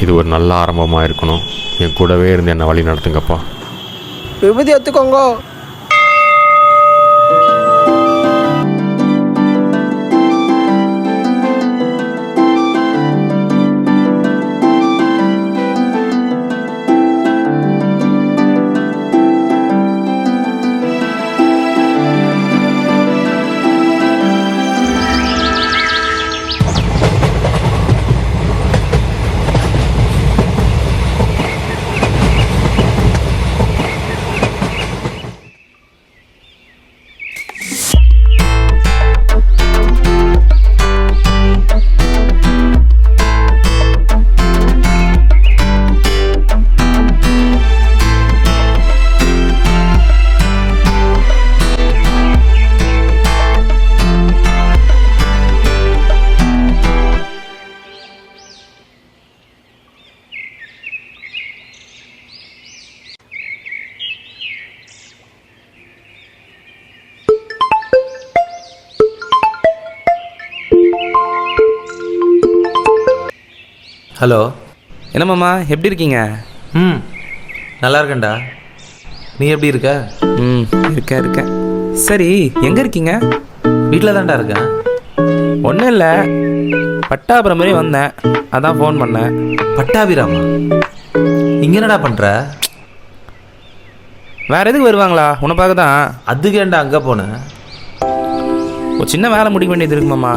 இது ஒரு நல்ல ஆரம்பமாக இருக்கணும். என் கூடவே இருந்து என்னை வழி நடத்துங்கப்பா. விபூதி எடுத்துக்கோங்க. ஹலோ, என்ன மாமா, எப்படி இருக்கீங்க? நல்லா இருக்கேன்டா. நீ எப்படி இருக்க? இருக்கேன். சரி, எங்கே இருக்கீங்க? வீட்டில் தான்டா இருக்கேன். ஒன்றும் இல்லை, பட்டாபுரம் மாதிரி வந்தேன், அதான் ஃபோன் பண்ணேன். பட்டாபிராமா? இங்கே என்னடா பண்ணுற? வேறு எதுக்கு வருவாங்களா? உன்னை பார்க்க தான். அதுக்கேண்டா அங்கே போனேன். ஒரு சின்ன வேலை முடிக்க வேண்டியது இருக்கு மாமா,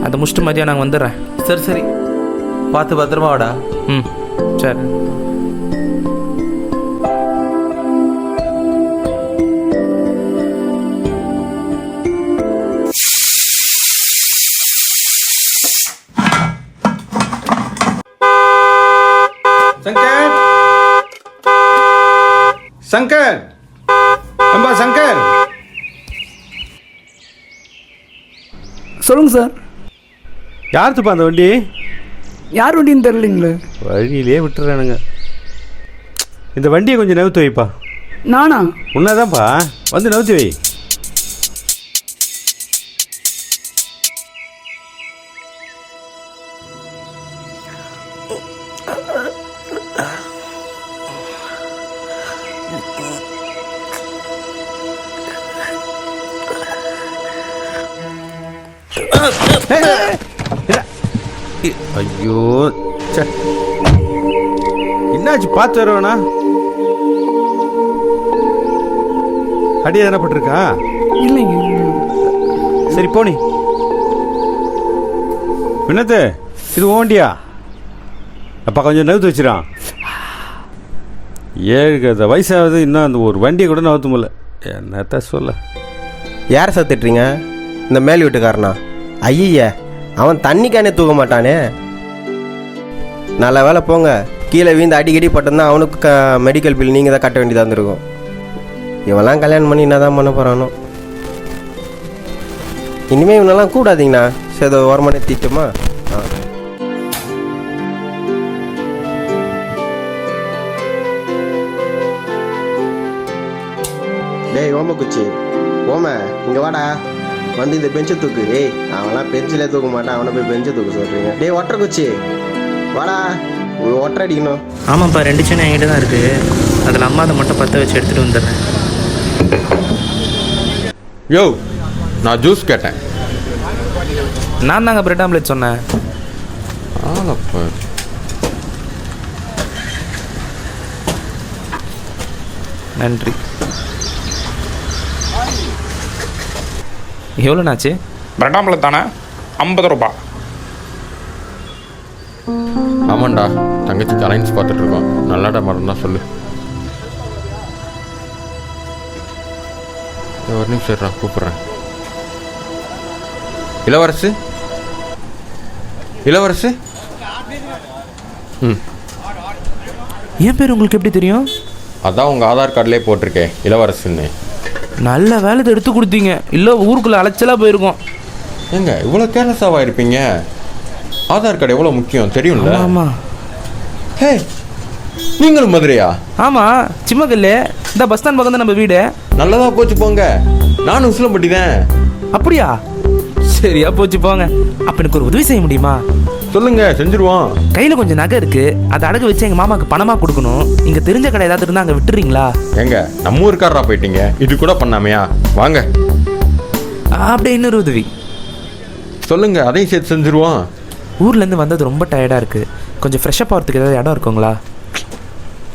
அதை முடிச்சுட்டு மதியம் நாங்கள் வந்துடுறேன். சரி, பார்த்து பத்திரமா வாடா. சரி. சங்கர், சங்கர், அம்பா சங்கர். சொல்லுங்க சார். யாருத்துப்பா அந்த வண்டி? யார் வண்டின்னு தெரியலீங்களே. வழியிலே விட்டுறானுங்க. இந்த வண்டியை கொஞ்சம் நவுத்து வைப்பா. நானா? உன்னதான்ப்பா, வந்து நவுத்து வை. ஐயோ, என்னாச்சு? பார்த்து வருவேண்ணா. அடி எதனா பட்டிருக்கா? இல்லைங்க. சரி போனி. வினத்து, இது ஓண்டியா? அப்பா கொஞ்சம் நவுத்து வச்சிடான். ஏழு வயசாகுது, இன்னும் அந்த ஒரு வண்டியை கூட நவுத்து முடியல. என்னத்த சொல்ல. யாரை சத்துட்றீங்க? இந்த மேல் வீட்டுக்காரனா? ஐய, அவன் தண்ணிக்கானே தூக்க மாட்டானே. நல்ல வேலை போங்க, கீழே வீந்து அடிக்கடி பட்டோம்னா அவனுக்கு மெடிக்கல் பில் நீங்கள் தான் கட்ட வேண்டியதாக இருந்திருக்கும். இவெல்லாம் கல்யாணம் பண்ணி என்ன தான் பண்ண போகிறானோ. இனிமேல் இவனெல்லாம் கூடாதீங்கண்ணா. சரி, ஓரமான தீட்டுமா? டேய் ஓமக்குச்சி, ஓம இங்கே வாடா. வந்து இந்த பெஞ்சை தூக்கு. ஏய், அவன்லாம் பெஞ்சிலே தூக்க மாட்டான், அவனை போய் பெஞ்சை தூக்க சொல்கிறீங்க. டேய் ஒற்றை குச்சி, வாடா, ஒற்றை அடிக்கணும். ஆமாப்பா, 2 சென்னை என்கிட்ட தான் இருக்குது. அதில் அம்மா அதை மட்டும் பற்ற வச்சு எடுத்துகிட்டு வந்துடுறேன். யோ, நான் ஜூஸ் கேட்டேன். நான் தாங்க பிரெட் ஆம்லெட் சொன்னேன். ஆளப்பா. நன்றி. எவ்வளோண்ணாச்சு? பிரெட் ஆம்லெட் தானே? 50 ரூபா. ஆமாண்டா, தங்கச்சி அலைன்ஸ் பார்த்துட்டு இருக்கோம். நல்லாட மரம் தான் சொல்லு. ஒரு நிமிஷம் இருடா, கூப்பிட்றேன். இளவரசு, இளவரசு. என் பேர் உங்களுக்கு எப்படி தெரியும்? அதான் உங்கள் ஆதார் கார்டிலே போட்டிருக்கேன், இளவரசுன்னு. நல்ல வேலை எடுத்து கொடுத்தீங்க, இல்லை ஊருக்குள்ளே அலைச்சலாக போயிருக்கோம். ஏங்க இவ்வளோ கேர்லெஸ்ஸாக இருப்பீங்க? ஆதார் கார்டு எவ்வளோ முக்கியம் தெரியும்ல? ஆமாம். ஹே, நீங்களும் மதுரையா? ஆமாம், சிம்மக்கல்லு. இந்த பஸ் ஸ்டாண்ட் பக்கம் தான் நம்ம வீடு. நல்லதா போச்சு போங்க. நானும் உசிலம்பட்டி தான். அப்படியா? சரியா போச்சு போங்க. அப்போ எனக்கு ஒரு உதவி செய்ய முடியுமா? சொல்லுங்க, செஞ்சிருவோம். கையில் கொஞ்சம் நகை இருக்கு, அதை அடகு வச்சு எங்கள் மாமாவுக்கு பணமாக கொடுக்கணும். இங்கே தெரிஞ்ச கடை ஏதாவது இருந்தால் அங்கே விட்டுறீங்களா? எங்க நம்ம ஊருக்காரரா போயிட்டீங்க, இது கூட பண்ணாமையா? வாங்க. அப்படியே இன்னொரு உதவி சொல்லுங்க, அதையும் சேர்த்து செஞ்சிருவோம். ஊர்லேருந்து வந்தது ரொம்ப டயர்டாக இருக்குது, கொஞ்சம் ஃப்ரெஷ்ஷப் ஆகிறதுக்கு ஏதாவது இடம் இருக்குங்களா?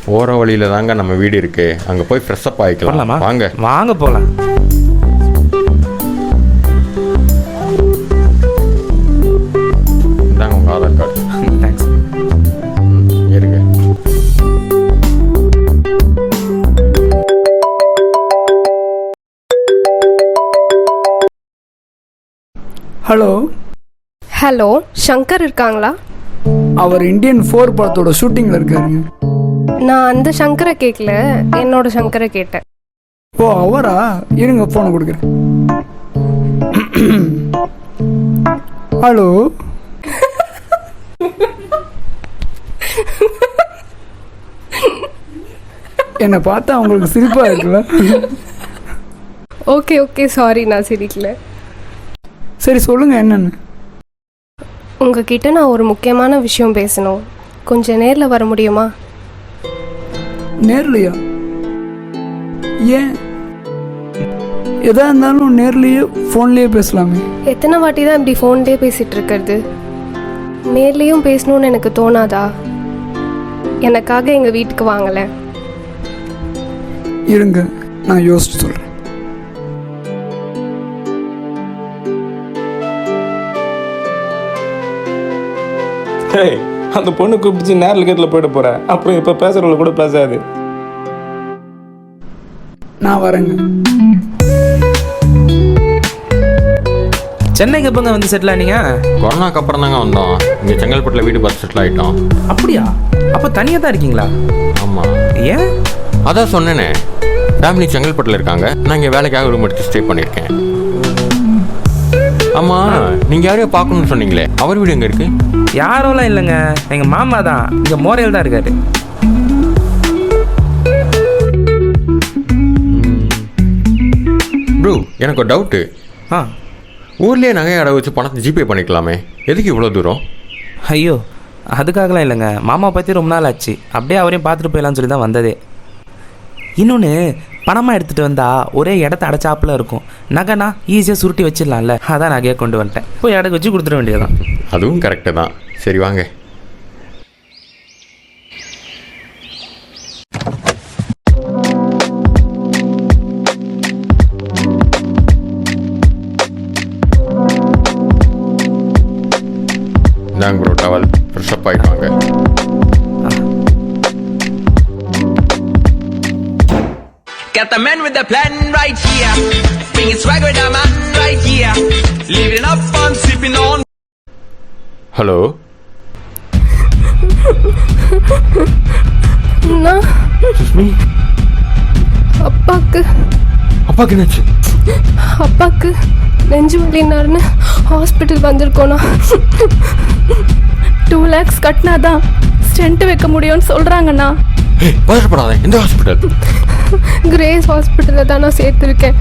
போகிற வழியில தாங்க நம்ம வீடு இருக்கு, அங்கே போய் ஃப்ரெஷ்ஷப் ஆகிக்கலாம். போகலாமா? வாங்க வாங்க போகலாம். இந்தாங்க உங்கள் ஆதார் கார்டு. தேங்க்ஸ். இருங்க. ஹலோ, ஹலோ, சங்கர் இருக்காங்களா? அவர் இந்தியன் 4 படத்தோட ஷூட்டிங்கில் இருக்காருங்க. நான் அந்த சங்கரை கேட்கல, என்னோட சங்கரை கேட்டேன். ஓ அவரா? இருங்க ஃபோனை கொடுக்குறேன். ஹலோ, என்னை பார்த்தா உங்களுக்கு சிரிப்பாக இருக்குல்ல? ஓகே ஓகே, சாரி, நான் சிரிக்கல. சரி சொல்லுங்கள் என்னன்னு. உங்ககிட்ட நான் ஒரு முக்கியமான விஷயம் பேசணும். கொஞ்சம் நேரில் வர முடியுமா? நேர்லையா? ஏன்? எதா இருந்தாலும் நேர்லேயே ஃபோன்லேயே பேசலாமே. எத்தனை வாட்டி தான் இப்படி ஃபோன்லேயே பேசிகிட்டு இருக்கிறது? நேர்லேயும் பேசணும்னு எனக்கு தோணாதா? எனக்காக எங்கள் வீட்டுக்கு வாங்கலை? இருங்க, நான் யோசிச்சு சொல்கிறேன். ஏய், அந்த பொண்ணு கூப்பிட்டு நேரில் கேட்டில் போயிட போகிறேன். அப்புறம் இப்போ பேசுகிறவங்கள கூட பேசாது. நான் வரேங்க. சென்னைக்கு எப்போங்க வந்து செட்டில் ஆனீங்க? கொரோனாக்கு அப்புறம் தாங்க வந்தோம். இங்கே செங்கல்பட்டில் வீடு பார்த்து செட்டில் ஆகிட்டோம். அப்படியா? அப்போ தனியாக தான் இருக்கீங்களா? ஆமாம். ஏன்? அதான் சொன்னேனே, ஃபேமிலி செங்கல்பட்டில் இருக்காங்க, நான் இங்கே வேலைக்காக ரூம் எடுத்து ஸ்டே பண்ணியிருக்கேன். ஆமாம், நீங்கள் யாரையோ பார்க்கணுன்னு சொன்னீங்களே, அவர் வீடு எங்கே இருக்குது? யாரோலாம் இல்லைங்க, எங்கள் மாமா தான், இங்கே மோரையில் தான் இருக்காரு. ப்ரோ, எனக்கு ஒரு டவுட்டு. ஆ, ஊர்லேயே நகையை அடகு வச்சு பணத்தை ஜிபே பண்ணிக்கலாமே, எதுக்கு இவ்வளோ தூரம்? ஐயோ அதுக்காகலாம் இல்லைங்க, மாமா பற்றி ரொம்ப நாள் ஆச்சு, அப்படியே அவரையும் பார்த்துட்டு போயிடலான்னு சொல்லி தான் வந்ததே. இன்னொன்று, பணமாக எடுத்துகிட்டு வந்தால் ஒரே இடத்த அடைச்சாப்பில் இருக்கும், நகைனா ஈஸியாக சுருட்டி வச்சிடலாம்ல, அதான் நகையை கொண்டு வந்துட்டேன். போய் அடகு வச்சு கொடுத்துட வேண்டியதுதான். அதுவும் கரெக்டு தான். சரி வாங்க. இந்தாங்க ப்ரோ டவல், ஃப்ரெஷ்ஷப் ஆகிட்டு வாங்க. Got the man with the plan right here. Bringing swag with the man right here. Living up fun, sipping on. Hello. Sushmi, அப்பாக்கு அப்பாக்கு என்னாச்சு? அப்பாக்கு நெஞ்சு வலினாருன்னு ஹாஸ்பிட்டல் வந்திருக்கோண்ணா. 2 lakhs கட்டினாதான் ஸ்டென்ட் வைக்க முடியும்னு சொல்கிறாங்கண்ணா. பதட்டப்படாத, எந்த ஹாஸ்பிட்டல்? கிரேஸ் ஹாஸ்பிட்டலில் தான் நான் சேர்த்துருக்கேன்.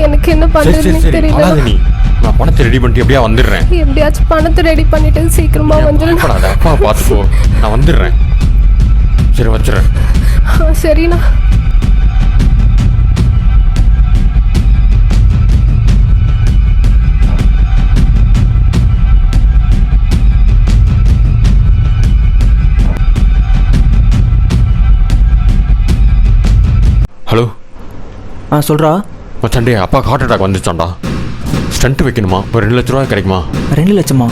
எனக்கு என்ன பண்ணுறதுன்னு தெரியல. நீ, நான் பணத்தை ரெடி பண்ணிட்டு எப்படியா வந்துடுறேன். எப்படியாச்சும் பணத்தை ரெடி பண்ணிட்டு சீக்கிரமா வந்துடுறேன். அப்பா பார்த்துக்கோ, நான் வந்துடுறேன். சரி வச்சுறேன். சரிண்ணா. ஹலோ. சொல்கிறா மச்சாண்டே, அப்பாவுக்கு ஹார்ட் அட்டாக் வந்துச்சாண்டா. ஸ்டண்ட் வைக்கணுமா? ஒரு 2 லட்ச ரூபா கிடைக்குமா? 2 லட்சமா?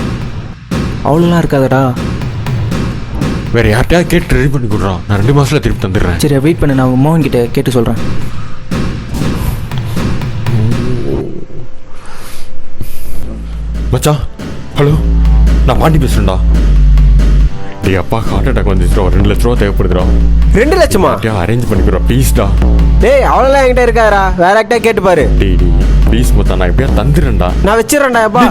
அவ்வளோலாம் இருக்காதடா. வேற யார்கிட்டயாவது கேட்டு ரெடி பண்ணி கொடுறா, நான் 2 மாசத்துல திருப்பி தந்துடுறேன். சரி வெயிட் பண்ணு, நான் மோகன் கிட்ட கேட்டு சொல்கிறேன். மச்சான் ஹலோ, நான் பாண்டி பேசுறேன்டா. டேய், அப்பா ஹார்ட் அட்டாக் வந்துச்சுடா, 2 லட்ச ரூபா தேவைப்படுதுடா. 2 லட்சமா? அரேஞ்ச் பண்ணிக்கிறோம் ப்ளீஸ்டா. டேய், அவ்வளோலாம் என்கிட்ட இருக்காரா, வேற யார்கிட்ட கேட்டு பாரு. டேய் ப்ளீஸ் மச்சான், நான் எப்படியா தந்துடுறேன்டா. நான் வச்சிடறேன்டா. அப்பா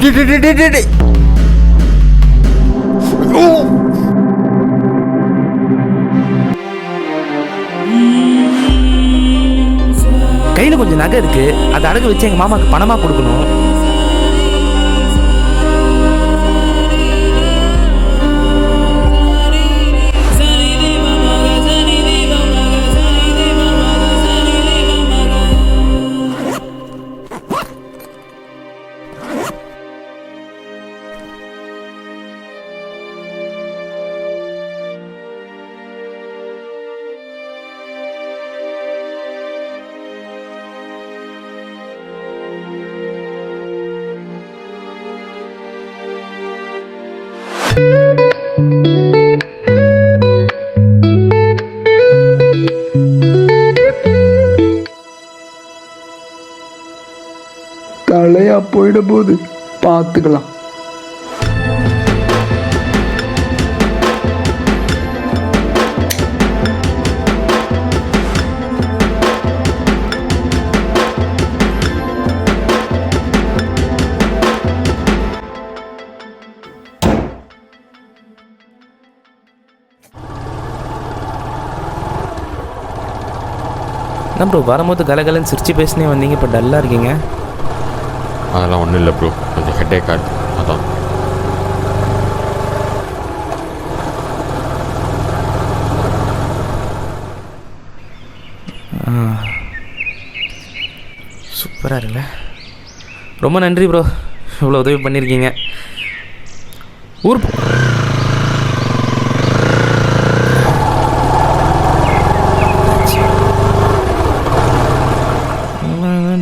கையில் கொஞ்சம் நகை இருக்கு, அதை அடகு வச்சு எங்கள் மாமாவுக்கு பணமாக கொடுக்கணும். தலையா போயிட போகுது, பார்த்துக்கலாம். என்ன ப்ரோ வரும்போது கலகலன்னு சிரிச்சு பேசினே வந்தீங்க, இப்போ டல்லாக இருக்கீங்க. அதெல்லாம் ஒன்றும் இல்லை ப்ரோ, கொஞ்சம் ஹெட்டேக் ஆகுது அதான். சூப்பராக இருக்குல்ல. ரொம்ப நன்றி ப்ரோ, இவ்வளோ உதவி பண்ணியிருக்கீங்க. ஊர்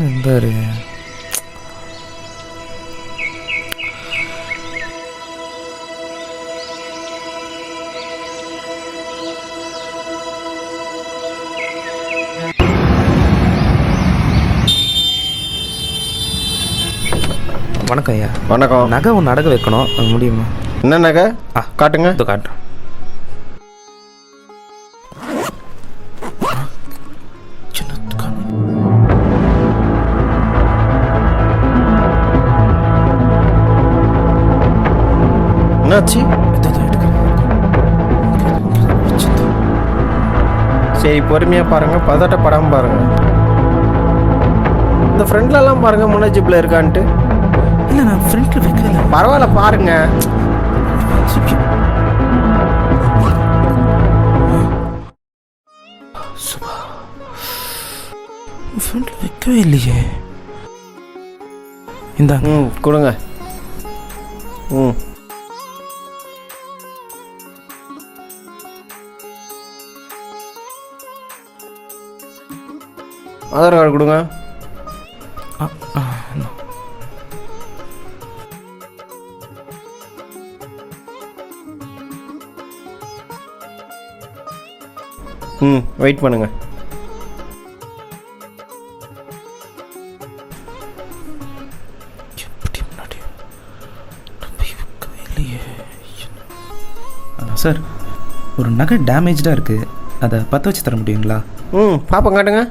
இருந்தாரு. வணக்கம் ஐயா. வணக்கம். நகை ஒன்று அடகு வைக்கணும், அது முடியுமா? என்ன நகை? காட்டுங்க. இது காட்டுறேன். என்னாச்சு? சரி பொறுமையாக பாருங்க, பதட்டப்படாமல் பாருங்க. இந்த ஃப்ரெண்ட்லலாம் பாருங்க முன்ன ஜிப்பில் இருக்கான்ட்டு. இல்லை நான் ஃப்ரெண்டில் வைக்கல. பரவாயில்ல பாருங்க. ஃப்ரெண்டில் வைக்கவே இல்லையே. இந்த கொடுங்க. ஆதார் கார்டு கொடுங்க. வெயிட் பண்ணுங்க. சார், ஒரு நகை டேமேஜாக இருக்குது, அதை பற்ற வச்சு தர முடியுங்களா? பாப்பா காட்டுங்க.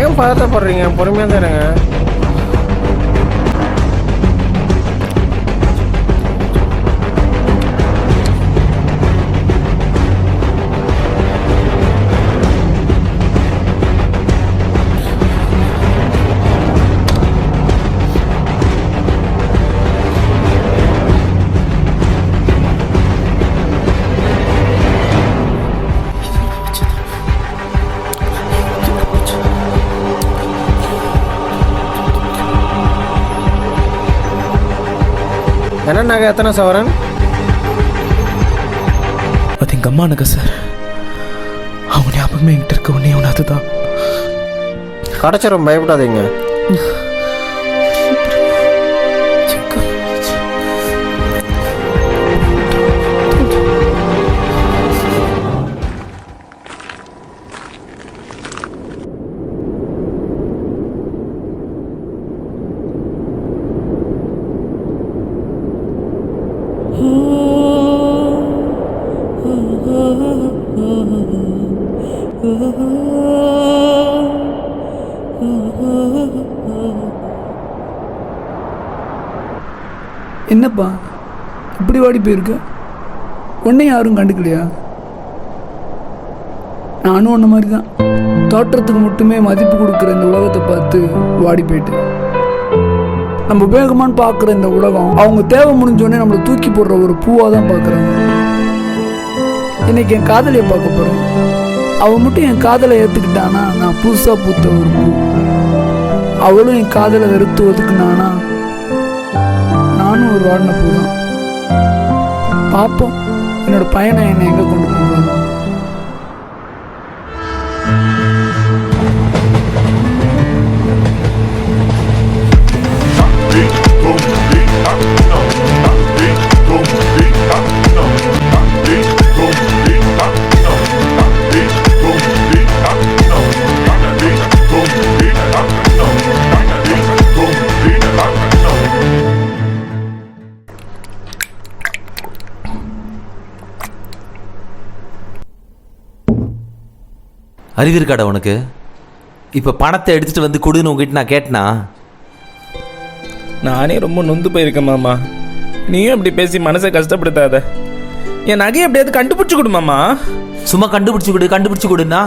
ஏன் பதட்டப்படுறீங்க? பொறுமையாக தான் இருங்க. என்ன நகை? எத்தனை சவரன்? அது எங்கள் அம்மா நகை சார். அவங்க ஞாபகமே என்கிட்ட இருக்க ஒன்றே ஒன்று அதுதான். கடைச்சிரும், பயப்படாதீங்க. என்னப்பா இப்படி வாடி போயிருக்க? உன்னை யாரும் கண்டுக்கலையா? நானும் உன்ன மாதிரி தான். தோற்றத்துக்கு மட்டுமே மதிப்பு கொடுக்குற இந்த உலகத்தை பார்த்து வாடி போயிட்டு, நம்ம உபயோகமானு பார்க்குற இந்த உலகம் அவங்க தேவை முடிஞ்சோடனே நம்மளை தூக்கி போடுற ஒரு பூவாக தான் பார்க்குறாங்க. இன்னைக்கு என் காதலியை பார்க்க போகிறேன். அவள் மட்டும் என் காதலை ஏற்றுக்கிட்டானா நான் புதுசாக பூத்த ஒரு பூ. அவளும் என் காதலை வெறுத்து ஒதுக்குனானா நானும் ஒரு வாடின பூ தான். பார்ப்போம் என்னோட பையனை என்னை எங்கே கொண்டு போகிறாங்க. அறிவு இருக்காடா உனக்கு? இப்போ பணத்தை எடுத்துட்டு வந்து கொடுன்னு உங்ககிட்ட நான் கேட்டனா? நானே ரொம்ப நொந்து போயிருக்கேன் மாமா. நீயும் அப்படி பேசி மனசை கஷ்டப்படுத்தாத. என் நகையை எப்படியாவது கண்டுபிடிச்சு கொடு மாமா. சும்மா கண்டுபிடிச்சு கொடுன்னா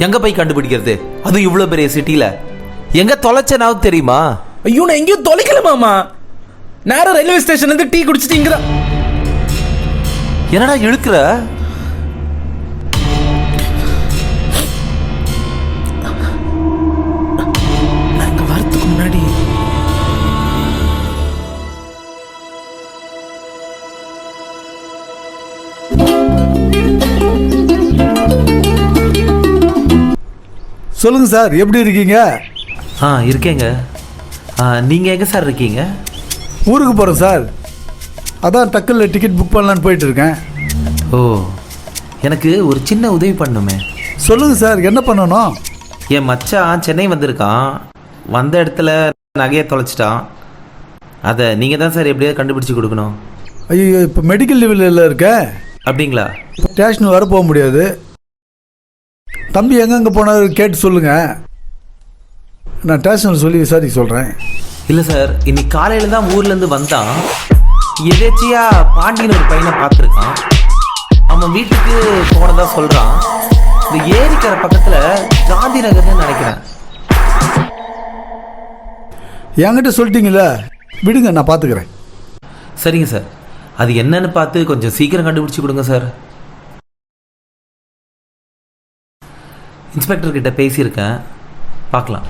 எங்க போய் கண்டுபிடிக்கிறது? அதுவும் இவ்வளோ பெரிய சிட்டியில் எங்க தொலைச்சனாவது தெரியுமா? ஐயோ, நான் எங்கேயும் தொலைக்கல மாமா. நேரம் ரயில்வே ஸ்டேஷன்லேருந்து டீ குடிச்சிட்டு இங்கே தான். என்னடா இழுக்கிற? நாங்கள் வரத்துக்கு முன்னாடி சொல்லுங்க சார், எப்படி இருக்கீங்க? இருக்கேங்க. நீங்கள் எங்கே சார் இருக்கீங்க? ஊருக்கு போகிறேன் சார். அதான் டக்குல டிக்கெட் புக் பண்ணலான்னு போயிட்டு இருக்கேன். ஓ, எனக்கு ஒரு சின்ன உதவி பண்ணுமே. சொல்லுங்க சார், என்ன பண்ணணும்? என் மச்சான் சென்னை வந்திருக்கான். வந்த இடத்துல நகையை தொலைச்சிட்டான். அதை நீங்கள் தான் சார் எப்படியாவது கண்டுபிடிச்சி கொடுக்கணும். ஐயோ, இப்போ மெடிக்கல் லீவில் இருக்கேன். அப்படிங்களா? ஸ்டேஷன் வர போக முடியாது. தம்பி எங்கெங்கே போனாரு கேட்டு சொல்லுங்கள். நான் ஸ்டேஷனில் சொல்லி விசாரிக்க சொல்கிறேன். இல்லை சார், இன்னைக்கு காலையில் தான் ஊர்லேருந்து வந்தான். எதேச்சியா பாண்டியன் ஒரு பையனை பார்த்துருக்கான். அவன் வீட்டுக்கு போனதா சொல்கிறான். இந்த ஏரிக்கரை பக்கத்தில் காந்தி நகர்னு நினைக்கிறேன். என்கிட்ட சொல்லிட்டீங்களா? விடுங்க, நான் பார்த்துக்கிறேன். சரிங்க சார், அது என்னன்னு பார்த்து கொஞ்சம் சீக்கிரம் கண்டுபிடிச்சி கொடுங்க சார். இன்ஸ்பெக்டர் கிட்ட பேசியிருக்கேன், பார்க்கலாம்.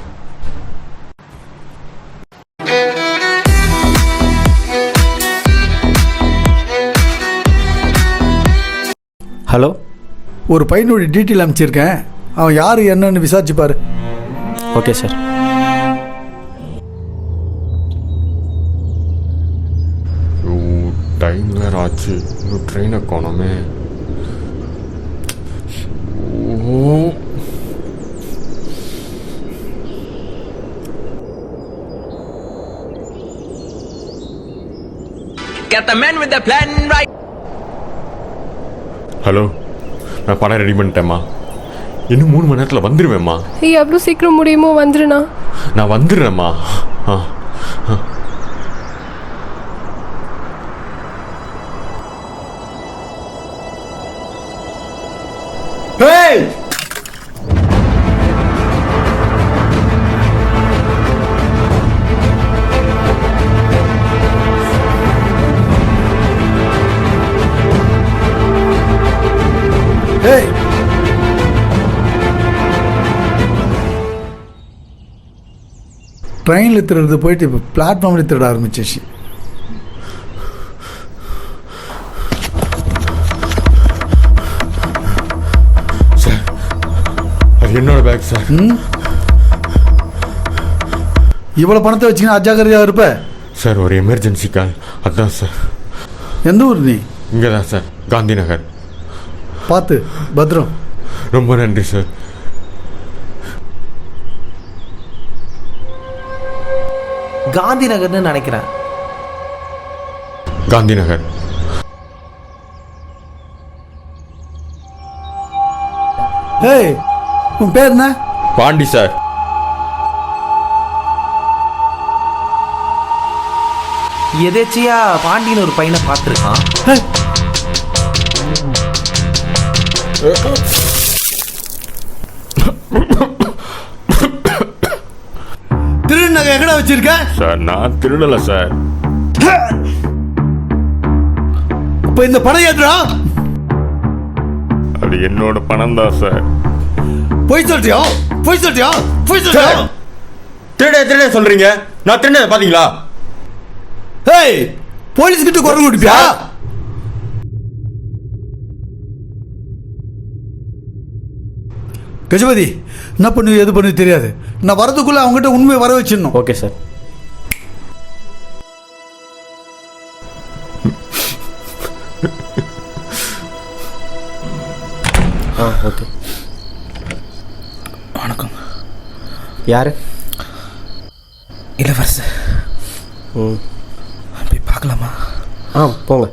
ஹலோ, ஒரு பையனுடைய டீட்டெயில் அனுப்பிச்சிருக்கேன். அவன் யார் என்னன்னு விசாரிச்சு பாரு. Okay sir. டைம் வேறு ஆச்சு, இன்னும் ட்ரெயினை காணோமே. Get the man with the plan right. Hello, நான் பணம் ரெடி பண்ணிட்டேம்மா. இன்னும் 3 மணி நேரத்தில் வந்துடுவேம்மா. எவ்வளோ சீக்கிரம் முடியுமோ வந்துருண்ணா. நான் வந்துடுறேம்மா. Hey! Hey! ட்ரெயினில் திருடுறது போயிட்டு இப்போ பிளாட்ஃபார்மில் திருட ஆரம்பிச்சிச்சு. சார், அது என்னோட பேக் சார். இவ்வளோ பணத்தை வச்சுக்கினா அஜாக்கிரதையாக இருப்ப சார். ஒரு எமர்ஜென்சி கால், அதுதான் சார். எந்த ஊர் நீ? இங்கே தான் சார், காந்தி நகர். பார்த்து பத்ரம். ரொம்ப நன்றி சார். காந்தி நகர்னு நினைக்கிறேன். காந்தி நகர். ஏய், உன் பேர் என்ன? பாண்டி சார். எதேச்சியா பாண்டியன் ஒரு பையனை பார்த்துருக்கான். திருநகை எங்கடா வச்சிருக்க? சார், நான் திருடல சார். அப்ப இந்த பணம் ஏற்றுடா. அது என்னோட பணம் தான் சார். போய் சொல்றியா? திருட சொல்றீங்க? நான் திருட பாத்தீங்களா? ஏய், போலீஸ் கிட்ட குரல் கொடுப்பியா? கஜபதி, என்ன பண்ணு எது பண்ணு தெரியாது. நான் வரதுக்குள்ள அவங்ககிட்ட உண்மையை வர வச்சிடணும். Okay sir. ஓகே. வணக்கம். யார்? இளவரசர். போய் பார்க்கலாமா? போங்க.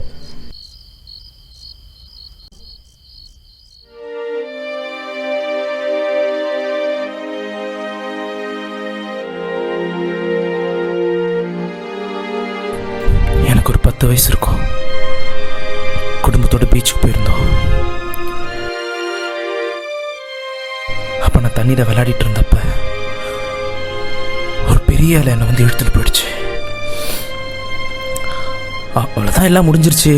எனக்கு ஒரு 10 வயசு இருக்கும். குடும்பத்தோட பீச்சுக்கு போயிருந்தோம். அப்போ நான் தண்ணீரை விளையாடிட்டு இருந்தப்ப ஒரு பெரிய அலை என்னை வந்து இழுத்துட்டு போயிடுச்சு. அவ்வளோதான், எல்லாம் முடிஞ்சிருச்சு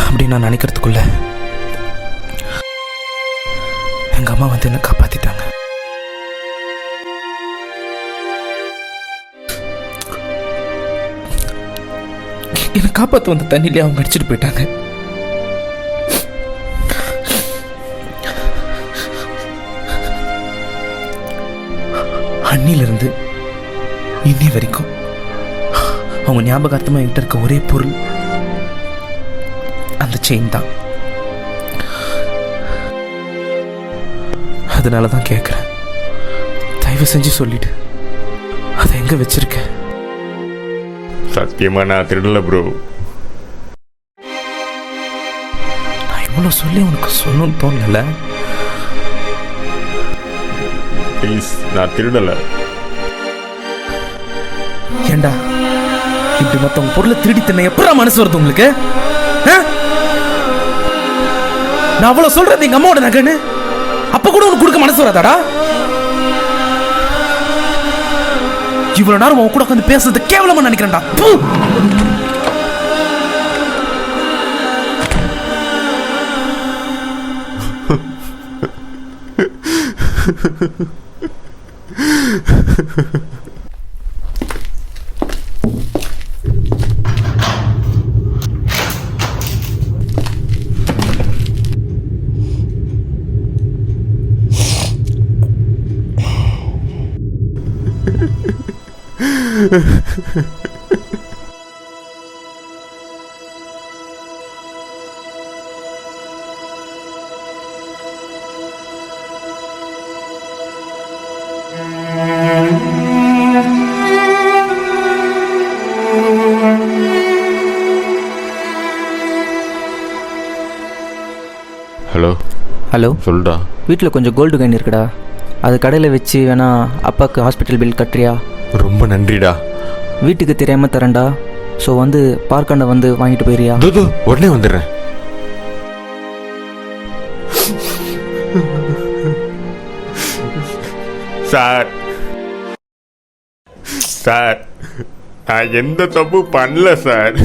அப்படின்னு நான் நினைக்கிறதுக்குள்ள எங்கள் அம்மா வந்து என்னை காப்பாற்றிட்டாங்க. என்னை காப்பாற்ற வந்த தண்ணியிலே அவங்க அடிச்சுட்டு போயிட்டாங்க. அன்னிலிருந்து இன்னி வரைக்கும் அவங்க ஞாபகார்த்தமாக என்கிட்ட இருக்க ஒரே பொருள் அந்த செயின் தான். அதனால தான் கேட்குறேன், தயவு செஞ்சு சொல்லிட்டு அதை எங்கே வச்சிருக்க? சத்தியமா நான் திருடல ப்ரோ. நான் இவ்வளோ சொல்லி உனக்கு சொல்லணும்னு தோணல. ப்ளீஸ், நான் திருடலை. ஏண்டா இப்படி மற்றவங்க பொருளை திருடி தின்ன எப்படா மனசு வருது உங்களுக்கு? நான் அவ்வளோ சொல்றது எங்க அம்மாவோட நகைன்னு அப்ப கூட உனக்கு கொடுக்க மனசு வராதாடா? இவ்வளவு நேரம் உன் கூட உட்காந்து பேசுறது கேவலமா நினைக்கிறேன்டா. ஹலோ. ஹலோ, சொல்லுடா. வீட்டில் கொஞ்சம் கோல்டு காயின் இருக்குடா, அது கடையில் வச்சு வேணா அப்பாவுக்கு ஹாஸ்பிட்டல் பில் கட்டுறியா? ரொம்ப நன்றிடா. வீட்டுக்கு தெரியாமல் தரேன்டா. ஸோ வந்து பார்க்காண்ட வந்து வாங்கிட்டு போயிறியா? உடனே வந்துடுறேன். சார், சார், நான் எந்த தப்பு பண்ணல சார்.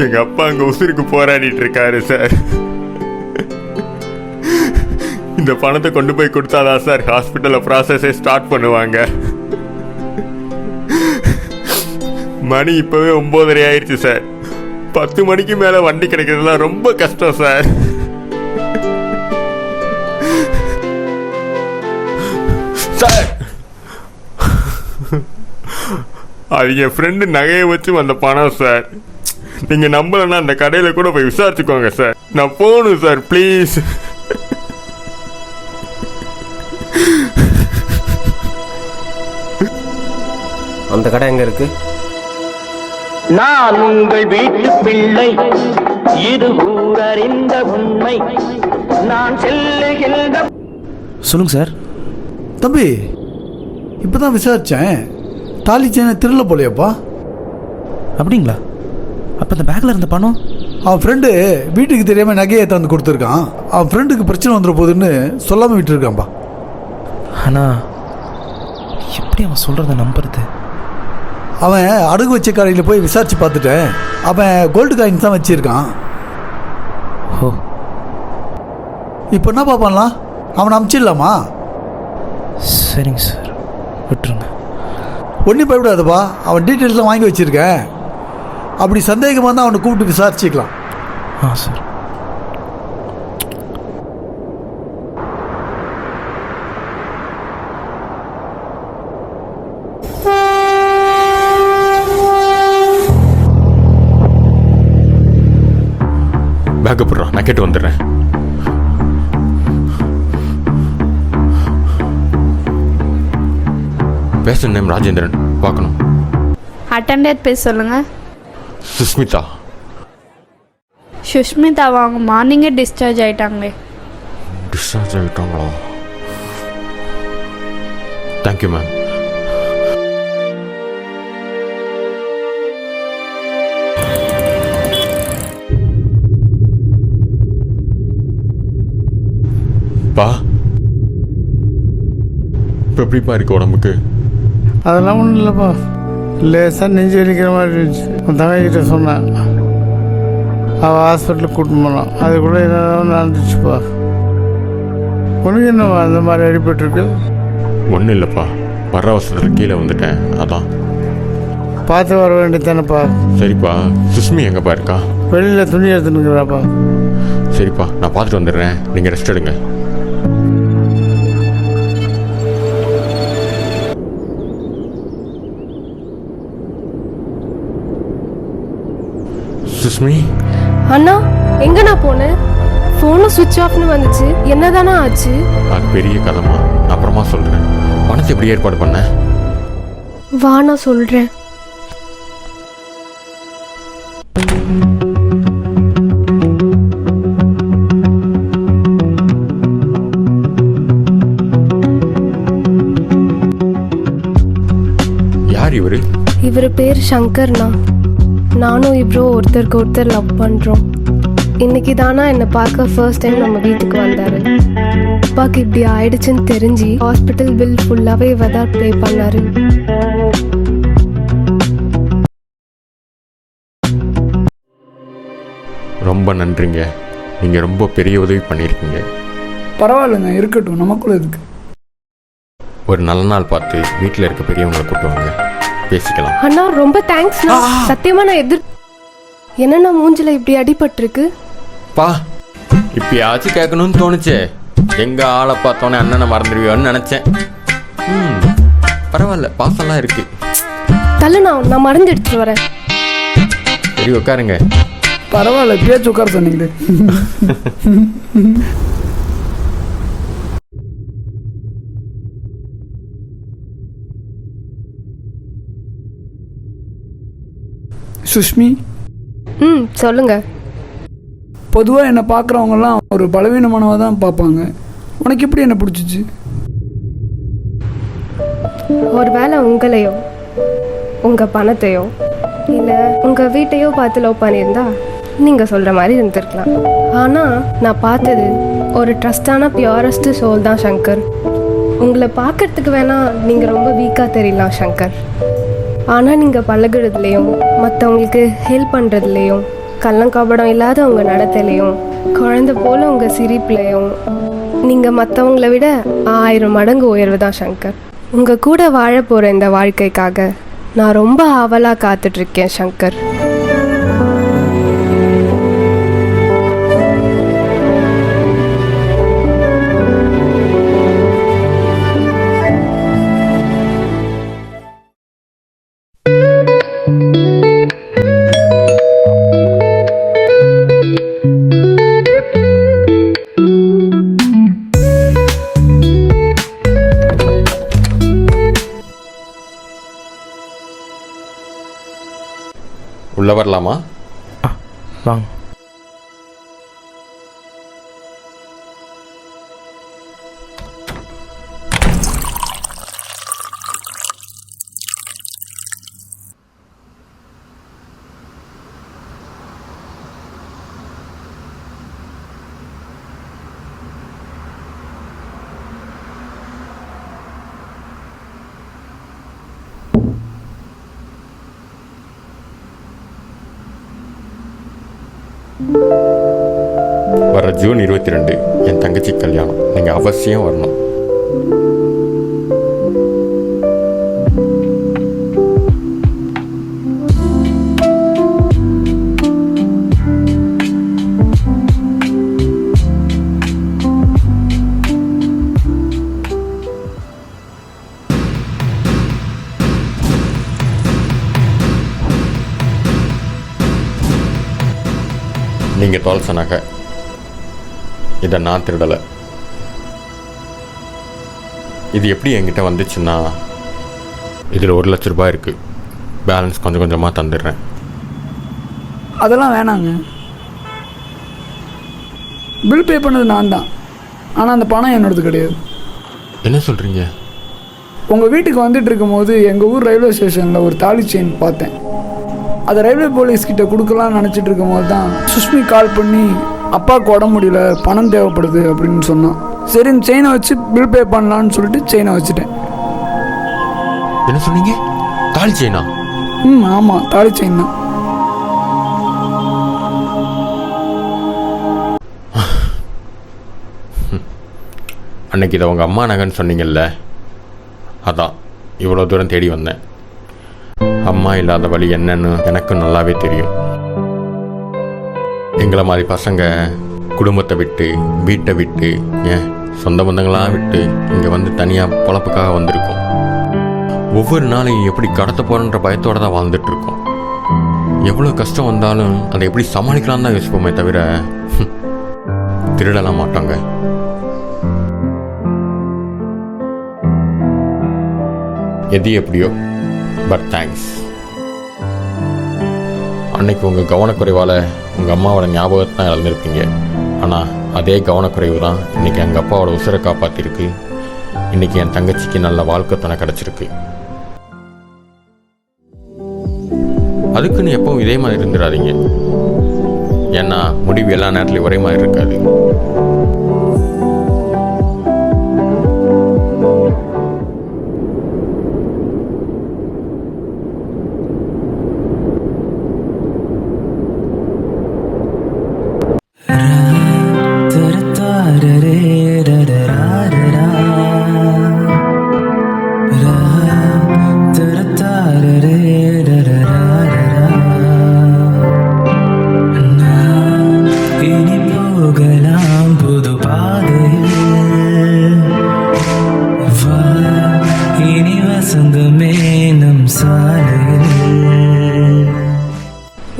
எங்க அப்பா அங்க உசுருக்கு போராடிட்டு இருக்காரு சார். இந்த பணத்தை கொண்டு போய் கொடுத்தாதான் சார் ஹாஸ்பிட்டல்ல ப்ராசஸே ஸ்டார்ட் பண்ணுவாங்க. மணி இப்பவே 9:30 ஆயிடுச்சு சார். 10 மணிக்கு மேல வண்டி கிடைக்கிறதுலாம் ரொம்ப கஷ்டம் சார். சார், அது என் ஃப்ரெண்டு நகையை வச்சு வந்த பணம் சார். நீங்க நம்பலன்னா அந்த கடையில கூட போய் விசாரிச்சுக்கோங்க சார். நான் போகணும் சார், ப்ளீஸ். அந்த கடை எங்க இருக்கு? நான் உங்கள் வீட்டு பிள்ளை, இது ஊரறிந்த உண்மை. நான் செல்லுகின்ற. சொல்லுங்க சார். தம்பி, இப்பதான் விசாரிச்சேன், தாலி செயினை திருடல போலையாப்பா. அப்படிங்களா? அப்போ இந்த பேக்கில் இருந்த பணம் அவன் ஃப்ரெண்டு வீட்டுக்கு தெரியாமல் நகையை தந்து கொடுத்துருக்கான். அவன் ஃப்ரெண்டுக்கு பிரச்சனை வந்துட போகுதுன்னு சொல்லாமல் விட்டுருக்கான்ப்பா. ஆனால் எப்படி அவன் சொல்கிறத நம்புறது? அவன் அடகு வச்ச கடையில் போய் விசாரித்து பார்த்துட்டேன். அவன் கோல்டு காயின்ஸ் தான் வச்சுருக்கான். ஓ, இப்போ என்ன பார்ப்பான்லாம்? அவனை அமுச்சிடலாமா? சரிங்க சார், விட்டுருங்க. ஒன்றும் பயப்படாதப்பா, அவன் டீட்டெயில்ஸ்லாம் வாங்கி வச்சுருக்கேன். அப்படி சந்தேகமாக இருந்தால் அவனை கூப்பிட்டு விசாரிச்சிக்கலாம். ஆ சார். பேக்கப் போடுறான், நான் கேட்டு வந்துடுறேன். பேசுகிற நேம் ராஜேந்திரன், பார்க்கணும். அட்டெண்டர் பேச சொல்லுங்கள். சுஸ்மிதா. சுஷ்மிதா அவங்க மார்னிங்கே டிஸ்சார்ஜ் ஆயிட்டாங்களே. டிஸ்சார்ஜ் ஆகிட்டாங்களா? Thank you ma'am. பா, இப்போ எப்படிப்பா இருக்கு உடம்புக்கு? அதெல்லாம் ஒன்றும் இல்லைப்பா, லேசாக நெஞ்சு வலிக்கிற மாதிரி இருந்துச்சு. உன் தங்கைக்கிட்ட சொன்னேன், அவள் ஹாஸ்பிட்டலுக்கு கூட்டின்னு போனான். அது கூட என்னென்ன நடந்துச்சுப்பா. உனக்கு என்னவா அந்த மாதிரி அடிபட்டுருக்கு? ஒன்றும் இல்லைப்பா, வர அவசரத்தில் கீழே வந்துட்டேன், அதான். பார்த்து வர வேண்டியதானேப்பா. சரிப்பா. சுஷ்மி எங்கேப்பா இருக்கா? வெளியில் துணி எடுத்துனுக்குறாப்பா. சரிப்பா, நான் பார்த்துட்டு வந்துடுறேன், நீங்கள் ரெஸ்ட் எடுங்க. சுஷ்மி. அண்ணா எங்க நான் போனேன்? ஃபோனும் சுவிட்ச் ஆஃப்னு வந்துச்சு. என்னதானா ஆச்சு? அது பெரிய கதைமா, அப்புறமா சொல்கிறேன். பணத்தை எப்படி ஏற்பாடு பண்ண? வா நான் சொல்கிறேன். யார் இவர்? இவர் பேர் சங்கர்ண்ணா. நானும் இவ்வளோ ஒருத்தருக்கு ஒருத்தர் லவ் பண்ணுறோம். இன்னைக்கு தானா என்னை பார்க்க ஃபர்ஸ்ட் டைம் நம்ம வீட்டுக்கு வந்தார். அப்பாவுக்கு இப்படி ஆயிடுச்சுன்னு தெரிஞ்சு ஹாஸ்பிட்டல் பில் ஃபுல்லாகவே இவ தான் பே பண்ணார். ரொம்ப நன்றிங்க, நீங்கள் ரொம்ப பெரிய உதவி பண்ணியிருக்கீங்க. பரவாயில்லைங்க, இருக்கட்டும், நமக்குள்ள இருக்கு. ஒரு நல்ல நாள் பார்த்து வீட்டில் இருக்க பெரியவங்களை கூப்பிடுவாங்க, பேசிக்கலாம். அண்ணா ரொம்ப தேங்க்ஸ்ண்ணா. சத்தியமா நான் என்னண்ணா மூஞ்சில இப்படி அடிபட்டிருக்கு? பா, இப்பயாச்சும் கேட்கணும்னு தோணுச்சே. எங்க ஆளை பார்த்தோன்னே அண்ணனை மறந்துடுவியோன்னு நினைச்சேன். பரவாயில்ல, பாசம்லாம் இருக்கு. தள்ளுண்ணா, நான் மருந்து எடுத்துட்டு வரேன். சரி உட்காருங்க. பரவாயில்ல, பேச்சு உட்கார சொன்னீங்களே. சுஷ்மி. சொல்லுங்க. பொதுவாக என்னை பார்க்குறவங்கலாம் ஒரு பலவீனமானவ தான் பார்ப்பாங்க. உனக்கு எப்படி என்ன பிடிச்சிச்சு? ஒருவேளை உங்களையோ உங்கள் பணத்தையோ இல்லை உங்கள் வீட்டையோ பார்த்து லவ் பண்ணியிருந்தா நீங்கள் சொல்கிற மாதிரி இருந்திருக்கலாம். ஆனால் நான் பார்த்தது ஒரு ட்ரஸ்டான பியூரஸ்ட் சோல் தான் சங்கர். உங்களை பார்க்கறதுக்கு வேணால் நீங்கள் ரொம்ப வீக்காக தெரியலாம் சங்கர். ஆனால் நீங்கள் பழகுறதுலேயும் மற்றவங்களுக்கு ஹெல்ப் பண்ணுறதுலேயும் கள்ளங்காபடம் இல்லாத உங்கள் நடத்தையிலையும் குழந்தை போல் உங்கள் சிரிப்புலையும் நீங்கள் மற்றவங்கள விட 1000 மடங்கு உயர்வு தான் சங்கர். உங்கள் கூட வாழ போகிற இந்த வாழ்க்கைக்காக நான் ரொம்ப ஆவலாக காத்துட்ருக்கேன் சங்கர். உள்ள வரலாமா? வாங்க. வர ஜூன் 22 என் தங்கச்சி கல்யாணம். நீங்கள் அவசியம் வரணும். நீங்கள் தொலைச்ச நகை இதை நான் திருடலை. இது எப்படி என்கிட்ட வந்துச்சுன்னா, இதில் 1 லட்ச ரூபாய் இருக்குது. பேலன்ஸ் கொஞ்சம் கொஞ்சமாக தந்துடுறேன். அதெல்லாம் வேணாங்க. பில் பே பண்ணது நான் தான், ஆனால் அந்த பணம் என்னோடது கிடையாது. என்ன சொல்கிறீங்க? உங்கள் வீட்டுக்கு வந்துட்டு இருக்கும்போது எங்கள் ஊர் ரயில்வே ஸ்டேஷனில் ஒரு தாலி செயின் பார்த்தேன். அதை ரயில்வே போலீஸ்கிட்ட கொடுக்கலான்னு நினச்சிட்டு இருக்கும்போது தான் சுஷ்மி கால் பண்ணி அப்பாவுக்கு உடம்பு முடியல, பணம் தேவைப்படுது அப்படின்னு சொன்னான். சரி, இந்த செயினை வச்சு பில் பே பண்ணலான்னு சொல்லிட்டு செயினை வச்சுட்டேன். என்ன சொன்னீங்க? தாலி செயினா? ஆமாம், தாலி செயின் தான். அன்னைக்கு இதை உங்கள் அம்மா நகைன்னு சொன்னீங்கல்ல, அதான் இவ்வளோ தூரம் தேடி வந்தேன். அம்மா இல்லாத வழி என்னன்னு எனக்கும் நல்லாவே தெரியும். எங்களை மாதிரி பசங்க குடும்பத்தை விட்டு, வீட்டை விட்டு, ஏன் சொந்த பந்தங்களாக விட்டு இங்கே வந்து தனியாக பொழப்புக்காக வந்திருக்கோம். ஒவ்வொரு நாளையும் எப்படி கடத்த போகிறன்ற பயத்தோடு தான் வாழ்ந்துட்டுருக்கோம். எவ்வளோ கஷ்டம் வந்தாலும் அதை எப்படி சமாளிக்கலான்னு தான் யோசிப்போமே தவிர திருடலாம் மாட்டோங்க. எது எப்படியோ, பட் தேங்க்ஸ். அன்னைக்கு உங்கள் கவனக்குறைவால் உங்கள் அம்மாவோட ஞாபகத்தை தான் இழந்திருப்பீங்க. ஆனால் அதே கவனக்குறைவு தான் இன்றைக்கி எங்கள் அப்பாவோட உசுரை காப்பாற்றிருக்கு. இன்றைக்கி என் தங்கச்சிக்கு நல்ல வாழ்க்கை துணை கிடச்சிருக்கு. அதுக்குன்னு எப்பவும் இதே மாதிரி இருந்துடாதீங்க. ஏன்னா முடிவு எல்லா நேரத்துலையும் ஒரே மாதிரி இருக்காது.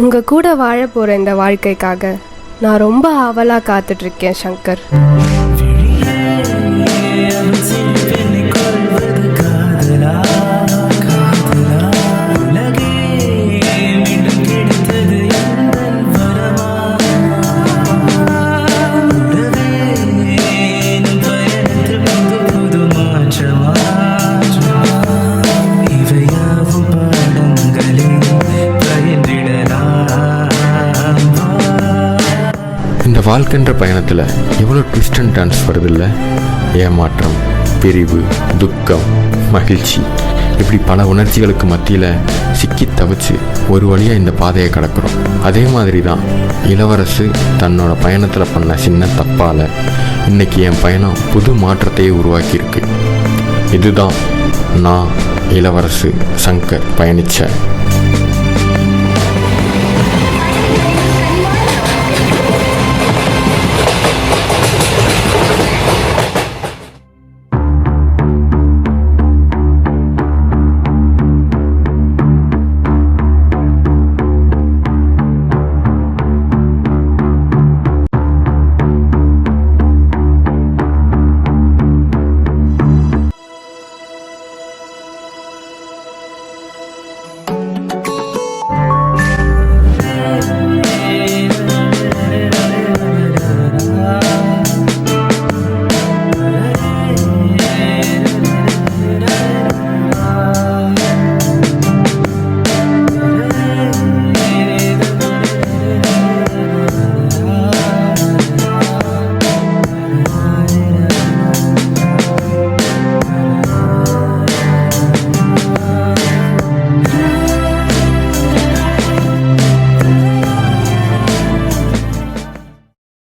உங்க கூட வாழ போற இந்த வாழ்க்கைக்காக நான் ரொம்ப ஆவலா காத்துட்டு இருக்கேன் சங்கர். இந்த வாழ்க்கைன்ற பயணத்தில் எவ்வளோ ட்விஸ்ட் அண்ட் டர்ன்ஸ் வருது இல்லை? ஏமாற்றம், பிரிவு, துக்கம், மகிழ்ச்சி, இப்படி பல உணர்ச்சிகளுக்கு மத்தியில் சிக்கி தவிச்சு ஒரு வழியாக இந்த பாதையை கடக்கிறோம். அதே மாதிரி தான் இளவரசு தன்னோட பயணத்தில் பண்ண சின்ன தப்பால் இன்றைக்கி என் பயணம் புது மாற்றத்தையே உருவாக்கியிருக்கு. இதுதான் நான் இளவரசு சங்கர் பயணித்த